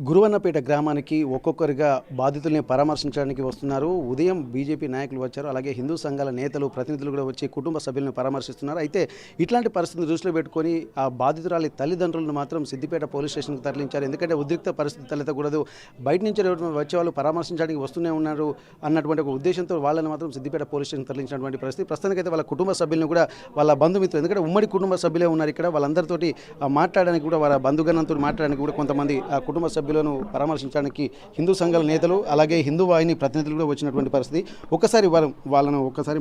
గురువన్నపేట గ్రామానికి ఒక్కొక్కరిగా బాధితుల్ని పరామర్శించడానికి వస్తున్నారు. ఉదయం బీజేపీ నాయకులు వచ్చారు, అలాగే హిందూ సంఘాల నేతలు ప్రతినిధులు కూడా వచ్చి కుటుంబ సభ్యులను పరామర్శిస్తున్నారు. అయితే ఇట్లాంటి పరిస్థితిని దృష్టిలో పెట్టుకొని ఆ బాధితురాలి తల్లిదండ్రులను మాత్రం సిద్దిపేట పోలీస్ స్టేషన్కి తరలించారు. ఎందుకంటే ఉద్రిక్త పరిస్థితి తలెత్తకూడదు, బయట నుంచి వచ్చే వాళ్ళు పరామర్శించడానికి వస్తూనే ఉన్నారు అన్నటువంటి ఒక ఉద్దేశంతో వాళ్ళని మాత్రం సిద్దిపేట పోలీస్ స్టేషన్ తరలించినటువంటి పరిస్థితి. ప్రస్తుతానికైతే వాళ్ళ కుటుంబ సభ్యులను కూడా వాళ్ళ బంధుమిత్రులు, ఎందుకంటే ఉమ్మడి కుటుంబ సభ్యులే ఉన్నారు ఇక్కడ, వాళ్ళందరితోటి మాట్లాడడానికి కూడా వాళ్ళ బంధుగణంతో మాట్లాడడానికి కూడా కొంతమంది ఆ కుటుంబ సభ్యులను పరామర్శించడానికి హిందూ సంఘాల నేతలు అలాగే హిందూ వాహిని ప్రతినిధులు కూడా వచ్చినటువంటి పరిస్థితి. ఒకసారి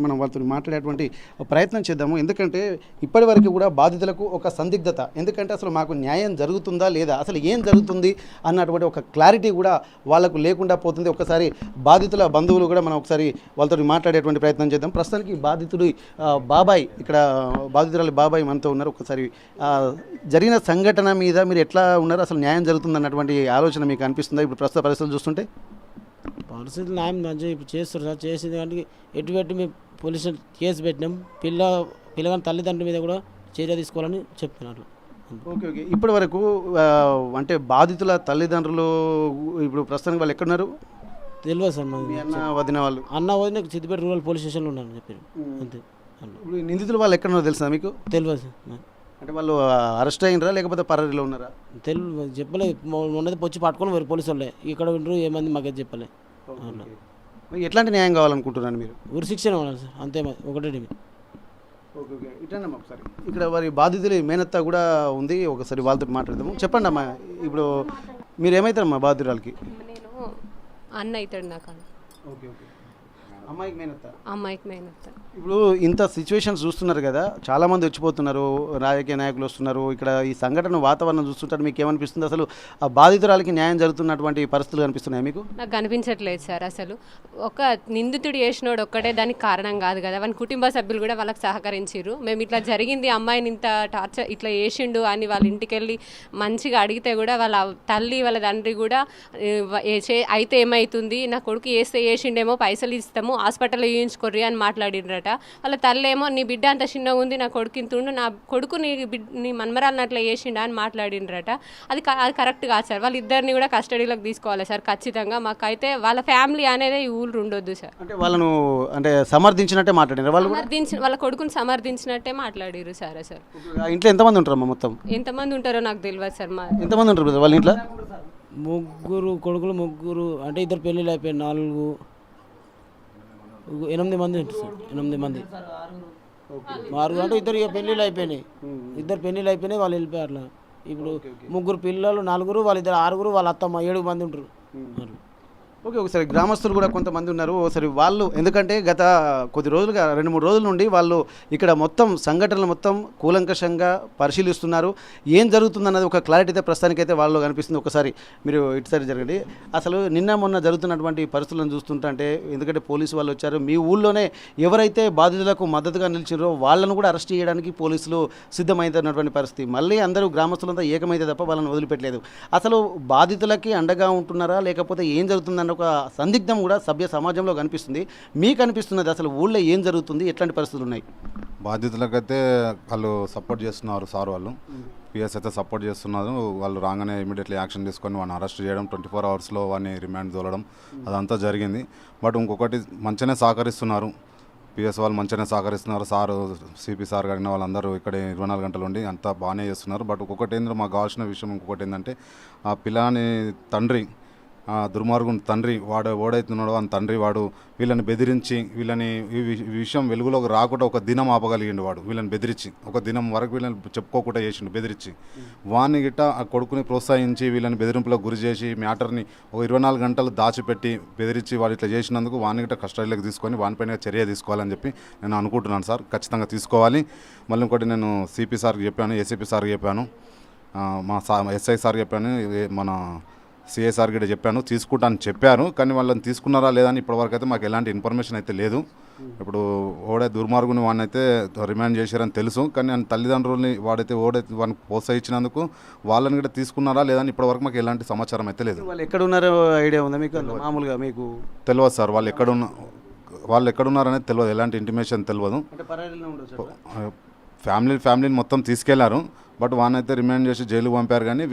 మనం వాళ్ళతో మాట్లాడేటువంటి ప్రయత్నం చేద్దాము. ఎందుకంటే ఇప్పటి వరకు కూడా బాధితులకు ఒక సందిగ్ధత, ఎందుకంటే అసలు మాకు న్యాయం జరుగుతుందా లేదా, అసలు ఏం జరుగుతుంది అన్నటువంటి ఒక క్లారిటీ కూడా వాళ్ళకు లేకుండా పోతుంది. ఒకసారి బాధితుల బంధువులు కూడా మనం ఒకసారి వాళ్ళతో మాట్లాడేటువంటి ప్రయత్నం చేద్దాం. ప్రస్తుతానికి బాధితుడి బాబాయ్, ఇక్కడ బాధితురాలి బాబాయ్ మనతో ఉన్నారు. ఒకసారి జరిగిన సంఘటన మీద మీరు ఎట్లా ఉన్నారు, అసలు న్యాయం జరుగుతుంది అన్నటువంటి ఆలోచన మీకు అనిపిస్తుందా ఇప్పుడు ప్రస్తుత పరిస్థితులు చూస్తుంటే? పరిస్థితులు న్యాయం మంచిగా ఇప్పుడు చేస్తారు సార్. చేసింది కానీ ఎటువంటి మేము పోలీస్ కేసు పెట్టినాం. పిల్లగాని తల్లిదండ్రుల మీద కూడా చర్య తీసుకోవాలని చెప్తున్నారు. ఓకే. ఇప్పటి వరకు అంటే బాధితుల తల్లిదండ్రులు ఇప్పుడు ప్రస్తుతానికి వాళ్ళు ఎక్కడున్నారు తెలియదు సార్. అన్న వదిన వాళ్ళు వదిన సిద్దిపేట రూరల్ పోలీస్ స్టేషన్లో ఉన్నారని చెప్పారు అంతే. ఇప్పుడు నిందితులు వాళ్ళు ఎక్కడున్నారో తెలుసా మీకు? తెలియదు సార్. అంటే వాళ్ళు అరెస్ట్ అయినరా లేకపోతే పరారీలో ఉన్నారా? తెలియదు, చెప్పలేదు. మొన్నది వచ్చి పట్టుకొని వేరు పోలీసు వాళ్ళే ఇక్కడ వింటారు, ఏమంది మాకైతే చెప్పలే. ఎట్లాంటి న్యాయం కావాలనుకుంటున్నాను మీరు? ఊరి శిక్షణ ఉండాలి సార్, అంతే. ఒకటే ఓకే. ఇటన్నా ఒకసారి ఇక్కడ వారి బాధితులు మేనత్త కూడా ఉంది, ఒకసారి వాళ్ళతో మాట్లాడదాము. చెప్పండి అమ్మా, ఇప్పుడు మీరు ఏమవుతారమ్మా బాధితురాలకి? నేను అన్న అవుతాడు నాకు. ఓకే. అమ్మాయికి మేనత్త. ఇప్పుడు ఇంత సిచ్యువేషన్స్ చూస్తున్నారు కదా, చాలామంది వచ్చిపోతున్నారు, రాజకీయ నాయకులు వస్తున్నారు. ఇక్కడ ఈ సంఘటన వాతావరణం చూస్తుంటారు, మీకు ఏమనిపిస్తుంది? అసలు ఆ బాధితురాలకి న్యాయం జరుగుతున్నటువంటి పరిస్థితులు కనిపిస్తున్నాయి మీకు? నాకు కనిపించట్లేదు సార్. అసలు ఒక నిందితుడు చేసినోడు ఒక్కడే దానికి కారణం కాదు కదా, వాళ్ళ కుటుంబ సభ్యులు కూడా వాళ్ళకి సహకరించారు. మేము ఇట్లా జరిగింది, అమ్మాయిని ఇంత టార్చర్ ఇట్లా చేసిండు అని వాళ్ళ ఇంటికి వెళ్ళి మంచిగా అడిగితే కూడా వాళ్ళ తల్లి వాళ్ళ తండ్రి కూడా అయితే ఏమవుతుంది, నా కొడుకు చేసిండేమో, పైసలు ఇస్తాము, హాస్పిటల్లో చూయించుకోర్రి అని మాట్లాడినరట. వాళ్ళ తల్లి ఏమో నీ బిడ్డ అంత చిన్నగా ఉంది, నా కొడుకు ఇంతుండు, నా కొడుకు నీ మన్మరాలను అట్లా చేసిండా అని మాట్లాడినరట. అది కరెక్ట్ కాదు సార్. వాళ్ళిద్దరిని కూడా కస్టడీలోకి తీసుకోవాలి సార్ ఖచ్చితంగా. మాకైతే వాళ్ళ ఫ్యామిలీ అనేది ఈ ఊళ్ళు ఉండొద్దు సార్. అంటే వాళ్ళను అంటే సమర్థించినట్టే మాట్లాడారు, వాళ్ళ కొడుకుని సమర్థించినట్టే మాట్లాడారు సార్. అసలు ఇంట్లో ఎంతమంది ఉంటారమ్మా? మొత్తం ఎంతమంది ఉంటారో నాకు తెలియదు సార్. ఎంతమంది ఉంటారు వాళ్ళ ఇంట్లో? ముగ్గురు కొడుకులు, ముగ్గురు అంటే ఇద్దరు పెళ్ళిళ్ళు అయిపోయాయి, 8 మంది ఉంటారు సార్. 8 మంది, 6 అంటే ఇద్దరు పెళ్ళిళ్ళు అయిపోయినాయి. వాళ్ళు వెళ్ళిపోయారు. ఇప్పుడు ముగ్గురు పిల్లలు, 4, వాళ్ళిద్దరు 6, వాళ్ళ అత్తమ్మ 7 మంది ఉంటారు. ఓకే. ఒకసారి గ్రామస్తులు కూడా కొంతమంది ఉన్నారు, ఒకసారి వాళ్ళు, ఎందుకంటే గత కొద్ది రోజులుగా 2-3 రోజుల నుండి వాళ్ళు ఇక్కడ మొత్తం సంఘటనలు మొత్తం కూలంకషంగా పరిశీలిస్తున్నారు. ఏం జరుగుతుందన్నది ఒక క్లారిటీ అయితే ప్రస్తుతానికైతే వాళ్ళు కనిపిస్తుంది. ఒకసారి మీరు ఇటు సైడ్ జరగండి. అసలు నిన్న మొన్న జరుగుతున్నటువంటి పరిస్థితులను చూస్తుంటే, ఎందుకంటే పోలీసు వాళ్ళు వచ్చారు, మీ ఊళ్ళోనే ఎవరైతే బాధితులకు మద్దతుగా నిలిచారో వాళ్ళను కూడా అరెస్ట్ చేయడానికి పోలీసులు సిద్ధమైతున్నటువంటి పరిస్థితి. మళ్ళీ అందరూ గ్రామస్తులంతా ఏకమైతే తప్ప వాళ్ళని వదిలిపెట్టలేదు. అసలు బాధితులకి అండగా ఉంటున్నారా లేకపోతే ఏం జరుగుతుందన్న ఒక సందిగ్ధం కూడా సభ్య సమాజంలో కనిపిస్తుంది. మీకు అనిపిస్తున్నది అసలు ఊళ్ళో ఏం జరుగుతుంది, ఎట్లాంటి పరిస్థితులు ఉన్నాయి? బాధితులకైతే వాళ్ళు సపోర్ట్ చేస్తున్నారు సార్, వాళ్ళు పిఎస్ అయితే సపోర్ట్ చేస్తున్నారు. వాళ్ళు రాగానే ఇమీడియట్లీ యాక్షన్ తీసుకొని వాడిని అరెస్ట్ చేయడం, 24 అవర్స్లో వాడిని రిమాండ్ తోలడం అదంతా జరిగింది. బట్ ఇంకొకటి మంచిగానే సహకరిస్తున్నారు, పిఎస్ వాళ్ళు మంచిగానే సహకరిస్తున్నారు. సారు, సిపి సార్ గారిన వాళ్ళందరూ ఇక్కడ 24 గంటలు ఉండి అంతా బాగానే చేస్తున్నారు. బట్ ఒక్కొక్కటి ఏంటంటే మాకు కావాల్సిన విషయం ఇంకొకటి ఏంటంటే, ఆ పిల్లాని తండ్రి, దుర్మార్గుని తండ్రి వాడు ఓడైతున్నాడో అని తండ్రి వాడు వీళ్ళని బెదిరించి, వీళ్ళని ఈ విషయం వెలుగులోకి రాకుండా ఒక దినం ఆపగలిగిండు. వాడు వీళ్ళని బెదిరించి ఒక దినం వరకు వీళ్ళని చెప్పుకోకుండా చేసిండు బెదిరించి. వాడిని గిట్ట ఆ కొడుకుని ప్రోత్సహించి వీళ్ళని బెదిరింపులకు గురి చేసి మ్యాటర్ని ఒక 24 గంటలు దాచిపెట్టి బెదిరించి వాడు ఇట్లా చేసినందుకు వాడిని గిట్ట కస్టడీలోకి తీసుకొని వానిపైన చర్య తీసుకోవాలని చెప్పి నేను అనుకుంటున్నాను సార్. ఖచ్చితంగా తీసుకోవాలి. మళ్ళీ ఇంకోటి నేను సిపి సార్కి చెప్పాను, ఏసీపీ సార్కి చెప్పాను, మా ఎస్ఐ సార్కి చెప్పాను, మన సిఐ సార్ కూడా చెప్పాను, తీసుకుంటానని చెప్పారు. కానీ వాళ్ళని తీసుకున్నారా లేదా అని ఇప్పటివరకు అయితే మాకు ఎలాంటి ఇన్ఫర్మేషన్ అయితే లేదు. ఇప్పుడు దుర్మార్గుని వాడిని అయితే రిమాండ్ చేశారని తెలుసు, కానీ ఆయన తల్లిదండ్రులని వాడిని ప్రోత్సహించినందుకు వాళ్ళని కూడా తీసుకున్నారా లేదా అని ఇప్పటివరకు మాకు ఎలాంటి సమాచారం అయితే లేదు. వాళ్ళు ఎక్కడ ఉన్నారో ఐడియా ఉందా మీకు? మామూలుగా మీకు తెలియదు సార్, వాళ్ళు ఎక్కడున్నారనేది తెలియదు, ఎలాంటి ఇంటిమేషన్ తెలియదు. ఫ్యామిలీని మొత్తం తీసుకెళ్లారు. బట్ వానైతే రిమాండ్ చేసి జైలు పంపారు. కానీ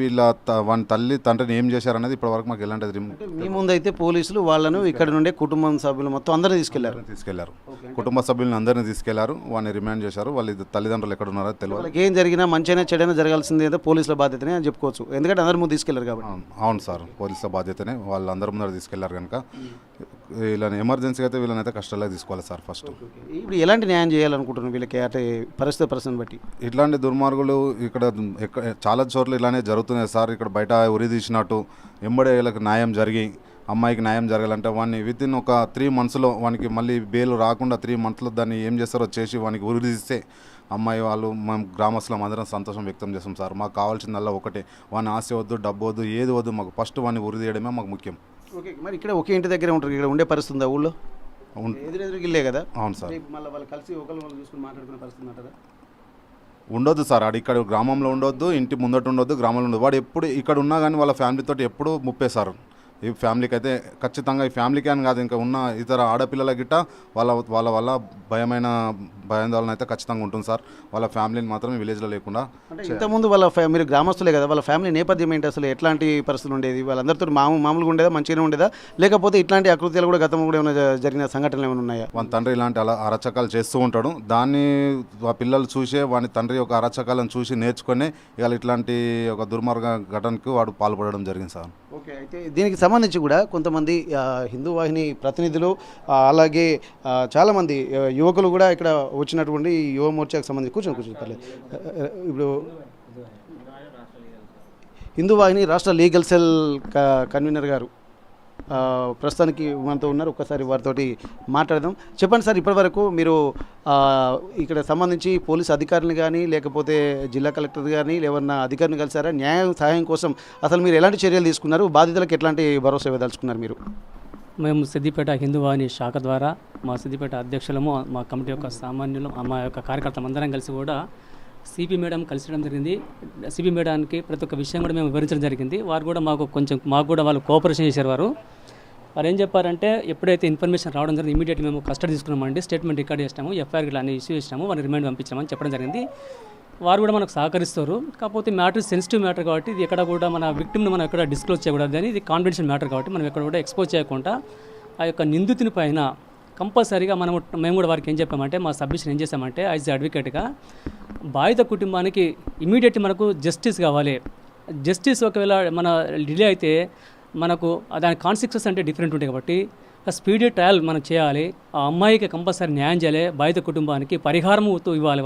వాని తల్లి తండ్రిని ఏం చేశారనేది ఇప్పటివరకు మాకు ఎలాంటిది మీ ముందైతే పోలీసులు వాళ్ళను ఇక్కడ నుండే కుటుంబం సభ్యులు మొత్తం అందరినీ తీసుకెళ్లారు. కుటుంబ సభ్యులను అందరినీ తీసుకెళ్లారు. వాడిని రిమాండ్ చేశారు. వాళ్ళ తల్లిదండ్రులు ఎక్కడ ఉన్నారో తెలియదు. వాళ్ళకి ఏం జరిగినా మంచిగా చెడైనా జరగాల్సింది ఏదో పోలీసుల బాధ్యతనే అని చెప్పుకోవచ్చు. ఎందుకంటే అందరి ముందు తీసుకెళ్లారు కాబట్టి. అవును సార్, పోలీసుల బాధ్యతనే. వాళ్ళందరి ముందర తీసుకెళ్లారు కనుక వీళ్ళని ఎమర్జెన్సీగా అయితే వీళ్ళనైతే కష్టాలకు తీసుకోవాలి సార్. ఫస్ట్ ఇప్పుడు ఎలాంటి న్యాయం చేయాలనుకుంటున్నారు వీళ్ళకి అంటే పరిస్థితిని బట్టి? ఇట్లాంటి దుర్మార్గులు ఇక్కడ చాలా చోట్ల ఇలానే జరుగుతున్నాయి సార్. ఇక్కడ బయట ఉరి తీసినట్టు ఎంబడే వీళ్ళకి న్యాయం జరిగి అమ్మాయికి న్యాయం జరగాలంటే వాడిని వితిన్ ఒక 3 monthsలో వానికి మళ్ళీ బెయిల్ రాకుండా 3 monthsలో దాన్ని ఏం చేస్తారో చేసి వానికి ఉరి తీస్తే అమ్మాయి వాళ్ళు మేము గ్రామస్తులం అందరం సంతోషం వ్యక్తం చేస్తాం సార్. మాకు కావాల్సిందల్లా ఒకటే, వాని ఆశ వద్దు, డబ్బు వద్దు, ఏది వద్దు, మాకు ఫస్ట్ వాడిని ఉరి తీయడమే మాకు ముఖ్యం. ఓకే, మరి ఇక్కడ ఒకే ఇంటి దగ్గరే ఉంటారు, ఇక్కడ ఉండే పరిస్థితి ఉందా ఊళ్ళో? ఎదురెదురుకి ఇల్లే కదా? అవును సార్. మళ్ళీ వాళ్ళు కలిసి ఒకళ్ళు చూసుకుని మాట్లాడుకునే పరిస్థితి ఉంటుందా? ఉండొద్దు సార్. ఆడు ఇక్కడ గ్రామంలో ఉండొద్దు, ఇంటి ముందట ఉండొద్దు, గ్రామంలో ఉండదు. వాడు ఎప్పుడు ఇక్కడ ఉన్నా కానీ వాళ్ళ ఫ్యామిలీతో ఎప్పుడు ముప్పే సార్. ఈ ఫ్యామిలీకి అయితే ఖచ్చితంగా, ఈ ఫ్యామిలీకి అని కాదు, ఇంకా ఉన్న ఇతర ఆడపిల్లల గిట్ట వాళ్ళ వల్ల భయాందోళన అయితే ఖచ్చితంగా ఉంటుంది సార్. వాళ్ళ ఫ్యామిలీని మాత్రం విలేజ్లో లేకుండా. అంటే ఇంతకుముందు మీరు గ్రామస్తులే కదా, వాళ్ళ ఫ్యామిలీ నేపథ్యం ఏంటి అసలు? ఎట్లాంటి పరిస్థితులు ఉండేది? వాళ్ళందరితో మామూలుగా ఉండేదా, మంచిగానే ఉండేదా? లేకపోతే ఇట్లాంటి అకృత్యాలు కూడా గతంలో కూడా ఏమైనా జరిగిన సంఘటనలు ఏమైనా ఉన్నాయా? వాళ్ళ తండ్రి ఇలాంటి అరచకాలు చేస్తూ ఉంటాడు. దాన్ని ఆ పిల్లలు చూసే వాని తండ్రి ఒక అరచకాలను చూసి నేర్చుకొని ఇవాళ ఇట్లాంటి ఒక దుర్మార్గ ఘటనకు వాడు పాల్పడడం జరిగింది సార్. ఓకే, అయితే దీనికి సంబంధించి కూడా కొంతమంది హిందూ వాహిని ప్రతినిధులు అలాగే చాలామంది యువకులు కూడా ఇక్కడ వచ్చినటువంటి యువ మోర్చాకు సంబంధించి కూర్చొని పర్లేదు. ఇప్పుడు హిందూ వాహిని రాష్ట్ర లీగల్ సెల్ కన్వీనర్ గారు ప్రస్తుతానికి మనతో ఉన్నారు. ఒక్కసారి వారితోటి మాట్లాడదాం. చెప్పండి సార్, ఇప్పటివరకు మీరు ఇక్కడ సంబంధించి పోలీసు అధికారులు కానీ లేకపోతే జిల్లా కలెక్టర్ కానీ ఎవరన్నా అధికారిని కలిసారా? న్యాయ సహాయం కోసం అసలు మీరు ఎలాంటి చర్యలు తీసుకున్నారు? బాధితులకు ఎట్లాంటి భరోసా ఇవ్వదలుచుకున్నారు మీరు? మేము సిద్దిపేట హిందూ వాహిని శాఖ ద్వారా మా సిద్దిపేట అధ్యక్షులము, మా కమిటీ యొక్క సామాన్యులు, మా యొక్క కార్యకర్తలు అందరం కలిసి కూడా సిపి మేడం కలిసడం జరిగింది. సిపి మేడానికి ప్రతి ఒక్క విషయం కూడా మేము వివరించడం జరిగింది. వారు కూడా మాకు కూడా వాళ్ళు కోఆపరేషన్ చేశారు. వారు ఏం చెప్పారంటే, ఎప్పుడైతే ఇన్ఫర్మేషన్ రావడం జరిగింది ఇమీడియట్లీ మేము కస్టడీ తీసుకున్నామండి, స్టేట్మెంట్ రికార్డ్ చేసినాము, ఎఫ్ఐఆర్ ఇట్లా అన్ని ఇష్యూ చేసినాము, వారిని రిమైండ్ పంపించామని చెప్పడం జరిగింది. వారు కూడా మనకు సహకరిస్తారు. కాకపోతే మ్యాటర్ సెన్సిటివ్ మ్యాటర్ కాబట్టి ఇది ఎక్కడ కూడా మన విక్టిమ్ని మనం ఎక్కడ డిస్క్లోజ్ చేయకూడదు అని, ఇది కాన్ఫిడెన్షియల్ మ్యాటర్ కాబట్టి మనం ఎక్కడ కూడా ఎక్స్పోజ్ చేయకుండా ఆ యొక్క నిందితుని పైన కంపల్సరీగా మేము కూడా వారికి ఏం చెప్పామంటే, మా సబ్మిషన్ ఏం చేసామంటే యాజ్ అడ్వకేట్గా బాధిత కుటుంబానికి ఇమీడియట్లీ మనకు జస్టిస్ కావాలి. జస్టిస్ ఒకవేళ మన డిలే అయితే మనకు దాని కాన్సిక్వెన్సెస్ అంటే డిఫరెంట్ ఉంటాయి కాబట్టి స్పీడీ ట్రయల్ మనం చేయాలి. ఆ అమ్మాయికి కంపల్సరీ న్యాయం చేయాలి. బాధిత కుటుంబానికి పరిహారం ఇవ్వాలి,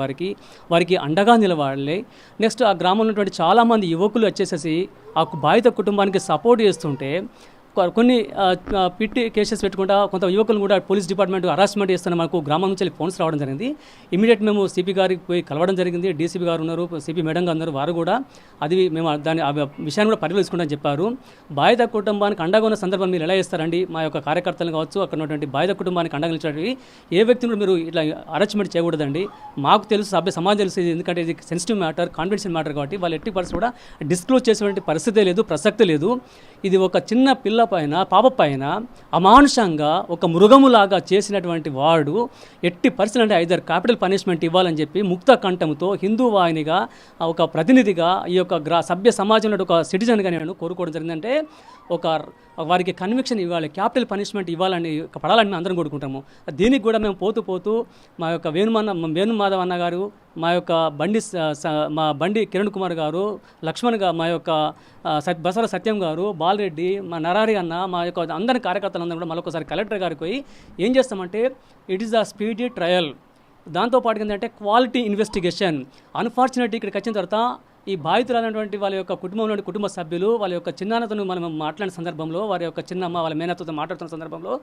వారికి అండగా నిలవాలి. నెక్స్ట్ ఆ గ్రామంలో ఉన్నటువంటి చాలామంది యువకులు వచ్చేసేసి ఆ బాధిత కుటుంబానికి సపోర్ట్ చేస్తుంటే కొన్ని పిట్టి కేసెస్ పెట్టుకుంటా కొంత యువకులు కూడా పోలీస్ డిపార్ట్మెంట్ హరాస్మెంట్ చేస్తున్న మనకు గ్రామం నుంచి ఫోన్స్ రావడం జరిగింది. ఇమీడియట్ మేము సిపి గారికి పోయి కలవడం జరిగింది. డీసీపీ గారు ఉన్నారు, సిపి మేడం గారు ఉన్నారు. వారు కూడా మేము దాని విషయాన్ని కూడా పరిశీలించుకుంటామని చెప్పారు. బాధిత కుటుంబానికి అండగా ఉన్న సందర్భం మీరు ఎలా చేస్తారండి? మా యొక్క కార్యకర్తలు కావచ్చు, అక్కడ ఉన్నటువంటి బాధిత కుటుంబానికి అండగా నిలిచినటువంటి ఏ వ్యక్తిని మీరు ఇట్లా హరాస్మెంట్ చేయకూడదండి. మాకు తెలుసు, సమాజం తెలుసు, ఎందుకంటే ఇది సెన్సిటివ్ మ్యాటర్, కాన్ఫిడెన్షియల్ మ్యాటర్ కాబట్టి వాళ్ళు ఎట్టి పరిస్థితి కూడా డిస్క్లోజ్ చేసేటువంటి పరిస్థితే లేదు, ప్రసక్తే లేదు. ఇది ఒక చిన్న పిల్ల పైన, పాప పైన అమానుషంగా ఒక మృగములాగా చేసినటువంటి వాడు ఎట్టి పరిస్థితులు అంటే ఐదర్ క్యాపిటల్ పనిష్మెంట్ ఇవ్వాలని చెప్పి ముక్త కంఠంతో హిందూ వాహినిగా ఒక ప్రతినిధిగా ఈ యొక్క సభ్య సమాజంలో ఒక సిటిజన్గా నేను కోరుకోవడం జరిగిందంటే వారికి కన్విక్షన్ ఇవ్వాలి, క్యాపిటల్ పనిష్మెంట్ ఇవ్వాలని పడాలని మేము అందరం కోరుకుంటాము. దీనికి కూడా మేము పోతూ మా యొక్క వేణుమాధవ్ అన్న గారు, మా యొక్క మా బండి కిరణ్ కుమార్ గారు, లక్ష్మణ్ గారు, మా యొక్క బసవర సత్యం గారు, బాలరెడ్డి, మా నరారి అన్న, మా యొక్క అందరి కార్యకర్తలందరూ కూడా మరొకసారి కలెక్టర్ గారికి పోయి ఏం చేస్తామంటే it is the speedy trial. దాంతోపాటు ఏంటంటే క్వాలిటీ ఇన్వెస్టిగేషన్. అన్ఫార్చునేట్లీ ఇక్కడికి వచ్చిన తర్వాత ఈ బాధితులైనటువంటి వాళ్ళ యొక్క కుటుంబంలోని కుటుంబ సభ్యులు వాళ్ళ యొక్క చిన్నాన్నతను మనం మాట్లాడిన సందర్భంలో, వారి యొక్క చిన్నమ్మ వాళ్ళ మేనత్తతో మాట్లాడుతున్న సందర్భంలో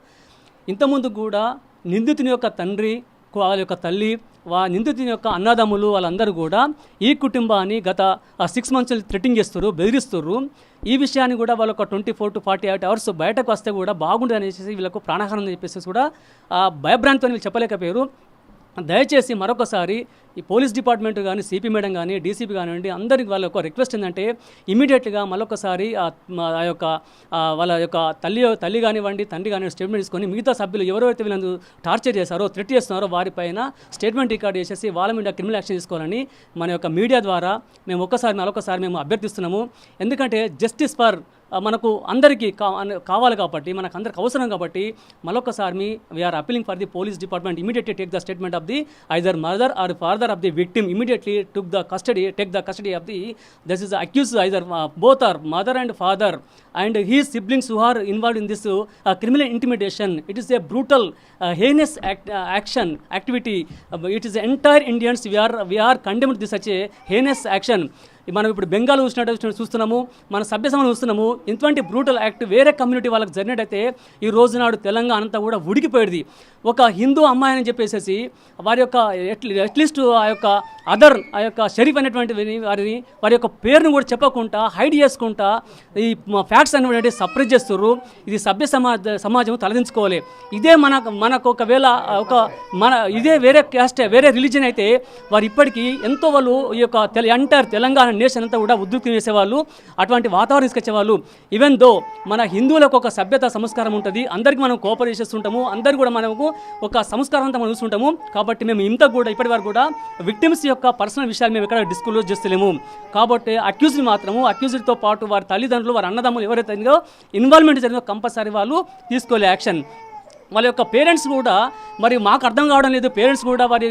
ఇంతకుముందు కూడా నిందితుని యొక్క తండ్రి, వాళ్ళ యొక్క తల్లి, నిందితుని యొక్క అన్నదమ్ములు వాళ్ళందరూ కూడా ఈ కుటుంబాన్ని గత 6 months థ్రెటింగ్ చేస్తారు, బెదిరిస్తారు. ఈ విషయాన్ని కూడా వాళ్ళొక 24 to 48 hours బయటకు వస్తే కూడా బాగుంటుంది అనేసి వీళ్ళకు ప్రాణహారం చెప్పేసి కూడా భయభ్రాంతితో వీళ్ళు చెప్పలేకపోయారు. దయచేసి మరొకసారి ఈ పోలీస్ డిపార్ట్మెంట్ కానీ సిపి మేడం కానీ డీసీపీ కానివ్వండి అందరికి వాళ్ళ యొక్క రిక్వెస్ట్ ఏంటంటే ఇమీడియట్గా మరొకసారి వాళ్ళ యొక్క తల్లి కానివ్వండి తండ్రి కానివ్వండి స్టేట్మెంట్ తీసుకొని మిగతా సభ్యులు ఎవరైతే వీళ్ళని టార్చర్ చేశారో థ్రెట్ చేస్తున్నారో వారిపైన స్టేట్మెంట్ రికార్డ్ చేసేసి వాళ్ళ మీద క్రిమినల్ యాక్షన్ తీసుకోవాలని మన యొక్క మీడియా ద్వారా మేము మరొకసారి మేము అభ్యర్థిస్తున్నాము. ఎందుకంటే జస్టిస్ ఫర్ మనకు అందరికీ కావాలి కాబట్టి మనకు అందరికి అవసరం కాబట్టి మరొకసారి we're appealing for the police department immediately take the statement of the either mother or father of the victim immediately take the custody of the this is accused either both or mother and father and his siblings who are involved in this criminal intimidation. It is a brutal heinous action activity. It is entire Indians we are condemned this such a heinous action. మనం ఇప్పుడు బెంగాల్ చూస్తున్నాము, మన సభ్య సమాజం చూస్తున్నాము. ఇటువంటి brutal act వేరే community వాళ్ళకి జరిగినట్టయితే ఈ రోజు నాడు తెలంగాణ అంతా కూడా ఉడికిపోయేది. ఒక హిందూ అమ్మాయి అని చెప్పేసి వారి యొక్క అట్లీస్ట్ ఆ యొక్క షరీఫ్ అనేటువంటి వారి యొక్క పేరును కూడా చెప్పకుండా హైడ్ చేసుకుంటా ఈ ఫ్యాక్ట్స్ అనేటువంటి సప్రెస్ చేస్తున్నారు. ఇది సభ్య సమాజం తలదించుకోవాలి. ఇదే మనకు ఒకవేళ ఇదే వేరే క్యాస్ట్ వేరే రిలీజన్ అయితే వారు ఇప్పటికీ ఎంతో వాళ్ళు ఈ యొక్క ఎంటైర్ తెలంగాణ నేషన్ అంతా కూడా ఉద్రిక్తం చేసేవాళ్ళు, అటువంటి వాతావరణం తీసుకొచ్చేవాళ్ళు. ఈవెన్ దో మన హిందువులకు ఒక సభ్యత సంస్కారం ఉంటుంది, అందరికీ మనం కోఆపరేట్ చేస్తుంటాము, అందరికీ కూడా మనకు ఒక సంస్కారం అంతా మనం చూస్తుంటాము. కాబట్టి మేము ఇంత కూడా ఇప్పటి వరకు కూడా విక్టిమ్స్ యొక్క పర్సనల్ విషయాలు మేము ఎక్కడ డిస్క్లోజ్ చేస్తలేము. కాబట్టి అక్యూజ్డ్తో పాటు వారి తల్లిదండ్రులు వారి అన్నదమ్ములు ఎవరైతే ఇన్వాల్వ్మెంట్ జరిగిందో కంపల్సరీ వాళ్ళు తీసుకోలే యాక్షన్. వాళ్ళ యొక్క పేరెంట్స్ కూడా మరి మాకు అర్థం కావడం లేదు. పేరెంట్స్ కూడా వారి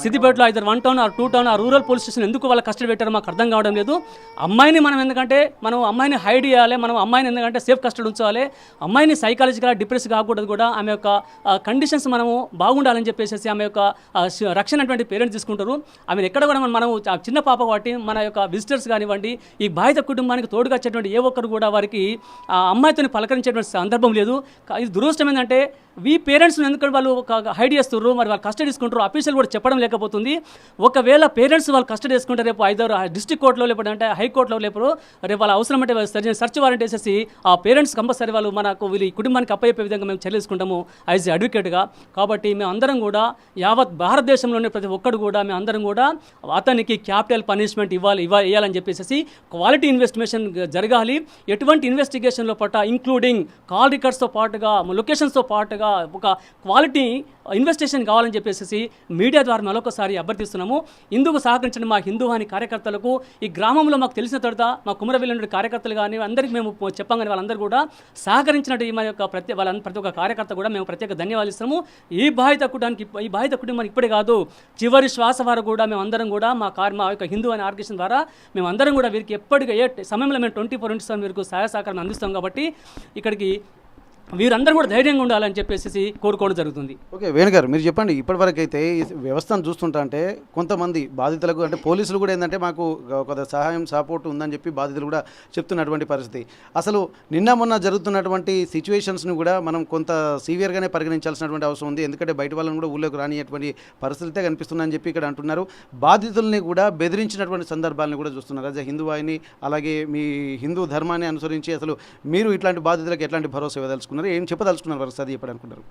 సిద్దిపేటలో ఐదర్ 1 టౌన్ ఆర్ 2 టౌన్ ఆ రూరల్ పోలీస్ స్టేషన్ ఎందుకు వాళ్ళ కస్టడీ పెట్టారో మాకు అర్థం కావడం లేదు. అమ్మాయిని మనం అమ్మాయిని హైడ్ చేయాలి, మనం అమ్మాయిని ఎందుకంటే సేఫ్ కస్టడీ ఉంచాలి, అమ్మాయిని సైకాలజికల్గా డిప్రెస్ కాకూడదు కూడా, ఆమె యొక్క కండిషన్స్ మనము బాగుండాలని చెప్పేసి ఆమె యొక్క రక్షణ అటువంటి పేరెంట్స్ తీసుకుంటారు. ఆమెను ఎక్కడ కూడా మనం చిన్న పాప కాబట్టి మన యొక్క విజిటర్స్ కానివ్వండి, ఈ బాధిత కుటుంబానికి తోడుగా వచ్చేటువంటి ఏ ఒక్కరు కూడా వారికి ఆ అమ్మాయితో పలకరించేటువంటి సందర్భం లేదు. ఇది దురదృష్టం ఏంటంటే పేరెంట్స్ని ఎందుకంటే వాళ్ళు హైడ్ చేస్తున్నారు, మరి వాళ్ళు కస్టడీ తీసుకుంటారు, అఫీషియల్ కూడా చెప్పడం లేకపోతుంది. ఒకవేళ పేరెంట్స్ వాళ్ళు కస్టడీ తీసుకుంటే రేపు ఐదర్ డిస్ట్రిక్ట్ కోర్టులో లేకపోతే అంటే హైకోర్టులో రేపు వాళ్ళ అవసరం అంటే సెర్చ్ వారెంట్ వేసేసి ఆ పేరెంట్స్ కంపల్సరీ వాళ్ళు వీళ్ళు ఈ కుటుంబానికి అప్పయ్యే విధంగా మేము చర్యలు తీసుకుంటాము యాజ్ ఏ అడ్వకేట్గా. కాబట్టి మేము అందరం కూడా యావత్ భారతదేశంలోని ప్రతి ఒక్కరు కూడా మేము అందరం కూడా అతనికి క్యాపిటల్ పనిష్మెంట్ ఇవ్వాలని చెప్పేసి క్వాలిటీ ఇన్వెస్టిగేషన్ జరగాలి. ఎటువంటి ఇన్వెస్టిగేషన్లో ఇంక్లూడింగ్ కాల్ రికార్డ్స్తో పాటుగా లొకేషన్స్తో పాటుగా ఒక క్వాలిటీ ఇన్వెస్టిగేషన్ కావాలని చెప్పేసి మీడియా ద్వారా మరొకసారి అభ్యర్థిస్తున్నాము. ఇందుకు సహకరించిన మా హిందూవాణి కార్యకర్తలకు, ఈ గ్రామంలో మాకు తెలిసిన తర్వాత మా కుమరవెల్లి కార్యకర్తలు కానీ అందరికీ మేము చెప్పాం కానీ వాళ్ళందరూ కూడా సహకరించినట్టు మా యొక్క ప్రతి ఒక్క కార్యకర్త కూడా మేము ప్రత్యేక ధన్యవాదాలు ఇస్తున్నాము. ఈ బాధిత కుటుంబానికి ఇప్పుడే కాదు చివరి శ్వాస వారు కూడా మేము అందరం కూడా మా యొక్క హిందూవాణి ఆర్గనైజేషన్ ద్వారా మేము అందరం కూడా వీరికి ఎప్పటికీ ఏ సమయంలో మేము 24/7 వీరికి సహాయ సహకారం అందిస్తాం. కాబట్టి ఇక్కడికి వీరందరూ కూడా ధైర్యంగా ఉండాలని చెప్పేసి కోరుకోవడం జరుగుతుంది. ఓకే వేణు గారు, మీరు చెప్పండి, ఇప్పటివరకు అయితే ఈ వ్యవస్థను చూస్తుంటా అంటే కొంతమంది బాధితులకు అంటే పోలీసులు కూడా ఏంటంటే మాకు కొంత సహాయం సపోర్ట్ ఉందని చెప్పి బాధితులు కూడా చెప్తున్నటువంటి పరిస్థితి. అసలు నిన్న మొన్న జరుగుతున్నటువంటి సిచ్యువేషన్స్ని కూడా మనం కొంత సీవియర్గానే పరిగణించాల్సినటువంటి అవసరం ఉంది. ఎందుకంటే బయట వాళ్ళని కూడా ఊళ్ళోకి రానియటువంటి పరిస్థితే కనిపిస్తుందని చెప్పి ఇక్కడ అంటున్నారు. బాధితుల్ని కూడా బెదిరించినటువంటి సందర్భాలను కూడా చూస్తున్నారు. అదే హిందువాయిని అలాగే మీ హిందూ ధర్మాన్ని అనుసరించి అసలు మీరు ఇట్లాంటి బాధితులకు ఎట్లాంటి భరోసా ఇవ్వదలుచుకున్నారు, ఏం చెప్పదలుచుకున్నారు వారు అది ఇప్పుడు అనుకుంటారు?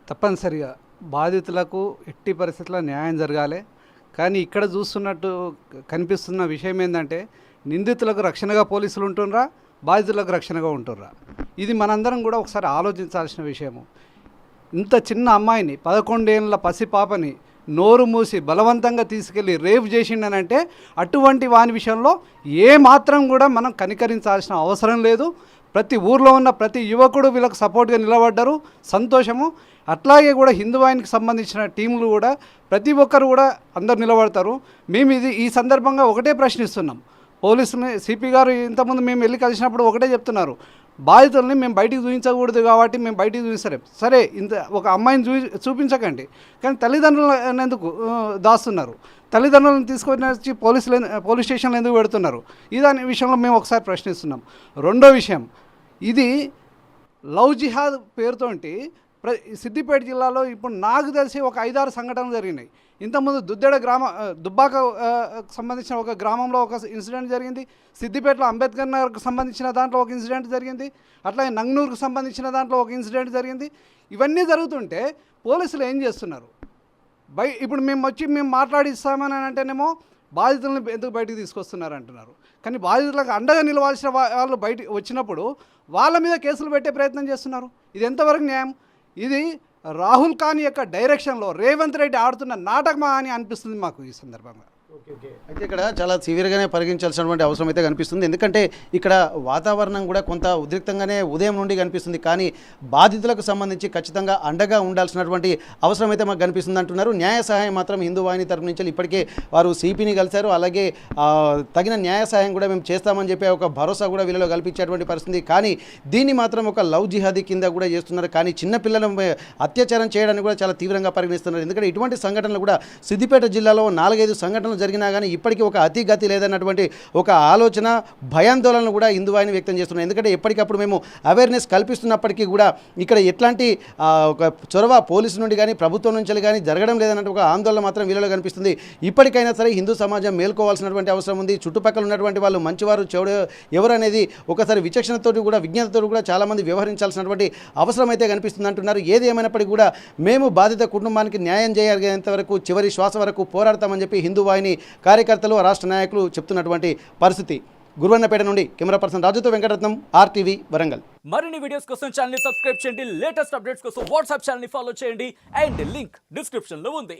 తప్పనిసరిగా బాధితులకు ఎట్టి పరిస్థితుల్లో న్యాయం జరగాలి. కానీ ఇక్కడ చూస్తున్నట్టు కనిపిస్తున్న విషయం ఏంటంటే నిందితులకు రక్షణగా పోలీసులు ఉంటున్నారా, బాధితులకు రక్షణగా ఉంటున్నారా? ఇది మనందరం కూడా ఒకసారి ఆలోచించాల్సిన విషయము. ఇంత చిన్న అమ్మాయిని 11 ఏళ్ళ పసిపాపని నోరు మూసి బలవంతంగా తీసుకెళ్ళి రేప్ చేసిండనంటే అటువంటి వాని విషయంలో ఏ మాత్రం కూడా మనం కనికరించాల్సిన అవసరం లేదు. ప్రతి ఊర్లో ఉన్న ప్రతి యువకుడు వీళ్ళకి సపోర్ట్గా నిలబడ్డారు, సంతోషము. అట్లాగే కూడా హిందూవాయినికి సంబంధించిన టీంలు కూడా ప్రతి ఒక్కరు కూడా అందరు నిలబడతారు. మేము ఈ సందర్భంగా ఒకటే ప్రశ్నిస్తున్నాం పోలీసుని. సిపి గారు ఇంతకుముందు మేము వెళ్ళి కలిసినప్పుడు ఒకటే చెప్తున్నారు, బాధితుల్ని మేము బయటికి చూపించకూడదు కాబట్టి మేము బయటికి చూపిస్తారే. సరే, ఇంత ఒక అమ్మాయిని చూపించకండి, కానీ తల్లిదండ్రులను ఎందుకు దాస్తున్నారు? తల్లిదండ్రులను తీసుకొని వచ్చి పోలీస్ స్టేషన్లో ఎందుకు పెడుతున్నారు? ఇదాని విషయంలో మేము ఒకసారి ప్రశ్నిస్తున్నాం. రెండో విషయం, ఇది లవ్ జిహాద్ పేరుతోటి సిద్దిపేట జిల్లాలో ఇప్పుడు నాకు తెలిసి ఒక 5-6 సంఘటనలు జరిగినాయి. ఇంతకుముందు దుబ్బాక సంబంధించిన ఒక గ్రామంలో ఒక ఇన్సిడెంట్ జరిగింది. సిద్దిపేటలో అంబేద్కర్ నగర్కు సంబంధించిన దాంట్లో ఒక ఇన్సిడెంట్ జరిగింది. అట్లాగే నంగనూరుకు సంబంధించిన దాంట్లో ఒక ఇన్సిడెంట్ జరిగింది. ఇవన్నీ జరుగుతుంటే పోలీసులు ఏం చేస్తున్నారు? ఇప్పుడు మేము మాట్లాడిస్తామని అంటేనేమో బాధితులను ఎందుకు బయటికి తీసుకొస్తున్నారు అంటున్నారు. కానీ బాధితులకు అండగా నిలవాల్సిన వాళ్ళు బయటికి వచ్చినప్పుడు వాళ్ళ మీద కేసులు పెట్టే ప్రయత్నం చేస్తున్నారు. ఇది ఎంతవరకు న్యాయం? ఇది రాహుల్ ఖాన్ యొక్క డైరెక్షన్లో రేవంత్ రెడ్డి ఆడుతున్న నాటకమా అని అనిపిస్తుంది మాకు ఈ సందర్భంగా. అయితే ఇక్కడ చాలా సివియర్గానే పరిగణించాల్సినటువంటి అవసరం అయితే కనిపిస్తుంది. ఎందుకంటే ఇక్కడ వాతావరణం కూడా కొంత ఉద్రిక్తంగానే ఉదయం నుండి కనిపిస్తుంది. కానీ బాధితులకు సంబంధించి ఖచ్చితంగా అండగా ఉండాల్సినటువంటి అవసరం అయితే మాకు కనిపిస్తుంది అంటున్నారు. న్యాయ సహాయం మాత్రం హిందూ వాహిని తరపు నుంచి ఇప్పటికే వారు సిపిని కలిశారు. అలాగే తగిన న్యాయ సహాయం కూడా మేము చేస్తామని చెప్పి ఒక భరోసా కూడా వీళ్ళలో కల్పించేటువంటి పరిస్థితి. కానీ దీన్ని మాత్రం ఒక లవ్ జిహాదీ కింద కూడా చేస్తున్నారు. కానీ చిన్నపిల్లలను అత్యాచారం చేయడానికి కూడా చాలా తీవ్రంగా పరిగణిస్తున్నారు. ఎందుకంటే ఇటువంటి సంఘటనలు కూడా సిద్దిపేట జిల్లాలో 4-5 సంఘటనలు జరిగినా కానీ ఇప్పటికీ ఒక అతిగతి లేదన్నటువంటి ఒక ఆలోచన భయాందోళనలు కూడా హిందూ వాహిని వ్యక్తం చేస్తున్నారు. ఎందుకంటే ఎప్పటికప్పుడు మేము అవేర్నెస్ కల్పిస్తున్నప్పటికీ కూడా ఇక్కడ ఎట్లాంటి ఒక చొరవ పోలీసు నుండి కానీ ప్రభుత్వం నుంచి కానీ జరగడం లేదన్నట్టు ఒక ఆందోళన మాత్రం వీళ్ళలో కనిపిస్తుంది. ఇప్పటికైనా సరే హిందూ సమాజం మేల్కోవాల్సినటువంటి అవసరం ఉంది. చుట్టుపక్కల ఉన్నటువంటి వాళ్ళు మంచివారు చెడు ఎవరు అనేది ఒకసారి విచక్షణతో కూడా విజ్ఞతతో కూడా చాలామంది వ్యవహరించాల్సినటువంటి అవసరం అయితే కనిపిస్తుంది అంటున్నారు. ఏది ఏమైనప్పటికీ కూడా మేము బాధిత కుటుంబానికి న్యాయం చేయగలిగేంత వరకు చివరి శ్వాస వరకు పోరాడతామని చెప్పి హిందూ వాహిని కార్యకర్తలు రాష్ట్ర నాయకులు చెప్తున్నటువంటి పరిస్థితి. గురువన్నపేట నుండి కెమెరా పర్సన్ రాజుతో వెంకటరత్నం, RTV వరంగల్. మరిన్ని వీడియోస్ కోసం ఛానల్ ని సబ్స్క్రైబ్ చేయండి. లేటెస్ట్ అప్డేట్స్ కోసం వాట్సాప్ ఛానల్ ని ఫాలో చేయండి. అండ్ లింక్ డిస్క్రిప్షన్ లో ఉంది.